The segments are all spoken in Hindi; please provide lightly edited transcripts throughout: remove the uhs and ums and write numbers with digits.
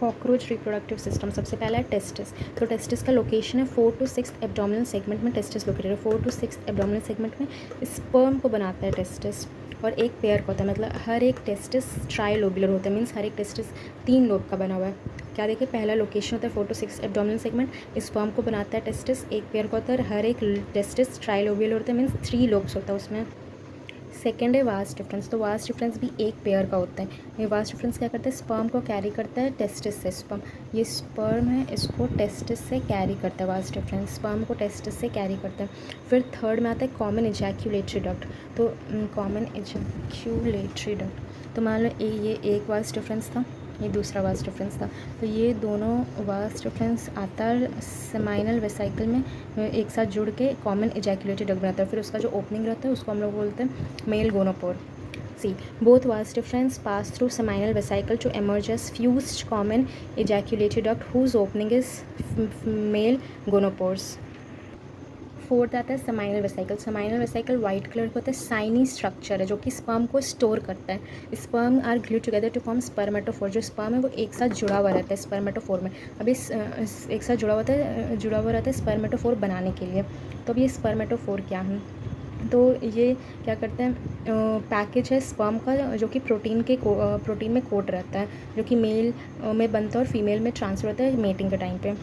Cockroach reproductive system. सबसे पहला है टेस्टिस। तो टेस्टिस का लोकेशन है 4 to 6 एब्डोमिनल सेगमेंट में टेस्टिस लोकेटेड है। 4 to 6 एब्डोमिनल सेगमेंट में स्पर्म को बनाता है टेस्टिस, और एक पेयर का होता है, मतलब हर एक टेस्टिस ट्राइलोब्युलर होता है, मीन्स हर एक टेस्टिस 3 लोब का बना हुआ है। क्या देखिए, पहला लोकेशन होता है 4 to 6 एब्डोमिनल सेगमेंट, स्पर्म को बनाता है टेस्टिस, एक पेयर का होता है, हर एक टेस्टिस ट्राइलोब्युलर होता है, मीन्स 3 लोब्स होता है उसमें। सेकेंड है वास्ट डिफरेंस। तो वास्ट डिफरेंस भी एक पेयर का होता है। ये वास्ट डिफरेंस क्या करता है, स्पर्म को कैरी करता है टेस्टिस से। स्पर्म, ये स्पर्म है, इसको टेस्टिस से कैरी करता है वास्ट डिफरेंस, स्पर्म को टेस्टिस से कैरी करता है। फिर थर्ड में आता है कॉमन इजैक्यूलेटरी डक्ट। तो कॉमन इजैक्यूलेटरी डक्ट, तो मान लो ये एक वास्ट डिफरेंस था, ये दूसरा वास्ट डिफरेंस था, तो ये दोनों वास्ट डिफरेंस आता है सेमाइनल वेसाइकल में एक साथ जुड़ के कॉमन इजैक्यूलेटरी डक्ट बनाता है। फिर उसका जो ओपनिंग रहता है उसको हम लोग बोलते हैं male gonopore. See both vas deferens pass through seminal vesicle to emerge as fused common ejaculatory duct whose opening is male gonopores। Fourth आता है seminal vesicle. Seminal vesicle white colour का होता है, साइनी स्ट्रक्चर है जो कि स्पर्म को स्टोर करता है। Sperm are glued together to form spermatophore. जो स्पर्म है वो एक साथ जुड़ा हुआ रहता है स्पर्मेटोफोर में। अब इस एक साथ जुड़ा हुआ रहता है स्पर्मेटोफोर बनाने के लिए। तो अब ये स्पर्मेटोफोर क्या है, तो ये क्या करते हैं, पैकेज है स्पर्म का जो कि प्रोटीन में कोट रहता है, जो कि मेल में बनता है और फीमेल में ट्रांसफर होता है मेटिंग के टाइम पे।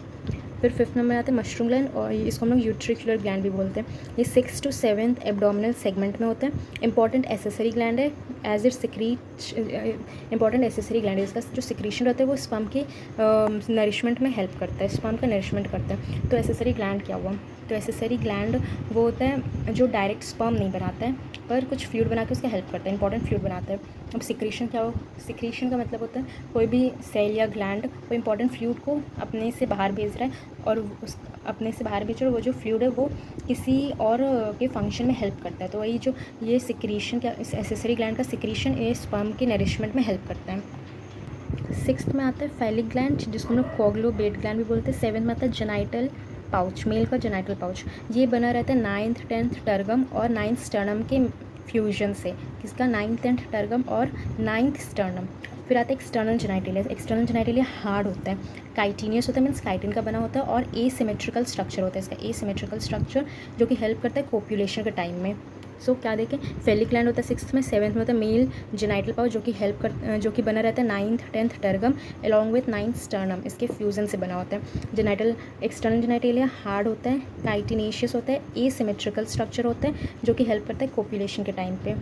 फिर फिफ्थ नंबर आता है मशरूम ग्लैंड, और इसको हम लोग यूट्रिकुलर ग्लैंड भी बोलते हैं। ये 6th to 7th abdominal segment में होता है। इंपॉर्टेंट एसेसरी ग्लैंड है, as it secrete important accessory gland है। इसका जो सिक्रीशन रहता है वो स्पर्म के नरिशमेंट में हेल्प करता है, स्पर्म का नरिशमेंट करता है। तो एसेसरी ग्लैंड क्या हुआ, तो एसेसरी ग्लैंड वो होता है जो डायरेक्ट स्पर्म नहीं बनाता है पर कुछ फ्लूइड बना के उसका हेल्प करता है, इंपॉर्टेंट फ्लूइड बनाता है। अब सिक्रीशन क्या हो, सिक्रीशन का मतलब होता है कोई भी सेल या ग्लैंड कोई इंपॉर्टेंट फ्लूइड को अपने से बाहर भेज रहा है, और उस अपने से बाहर भेज रहा है, वो जो फ्लूइड है वो किसी और के फंक्शन में हेल्प करता है। तो वही जो ये सिक्रीशन क्या, इस एसेसरी ग्लैंड का सिक्रीशन ये स्पर्म के नरिशमेंट में हेल्प करता है। 6th में आता है फैलिक ग्लैंड जिसको हम लोग कोगलोबेट ग्लैंड भी बोलते हैं। 7th में आता है जेनाइटल पाउच, मेल का जेनाइटल पाउच। ये बना रहता है 9th 10th टर्गम और 9th स्टर्नम के फ्यूजन से। किसका, 9th 10th टर्गम और 9th स्टर्नम। फिर आता है external genitalia. External genitalia hard होता है, काइटिनियस होता है, मीन्स काइटिन का बना होता है, और एसिमेट्रिकल स्ट्रक्चर होता है इसका, एसिमेट्रिकल स्ट्रक्चर जो कि हेल्प करता है कोपुलेशन के टाइम में। सो क्या देखें, फेलिक ग्लैंड होता है 6th में। 7th में होता है मेल जेनाइटल पाउच जो कि बना रहता है 9th 10th tergum along with 9th sternum, इसके फ्यूजन से बना होता है। एक्सटर्नल जेनाइटेलिया हार्ड होता है, काइटिनेशियस होता है, एसिमेट्रिकल स्ट्रक्चर होता है जो कि हेल्प करता है कोपुलेशन के टाइम पे।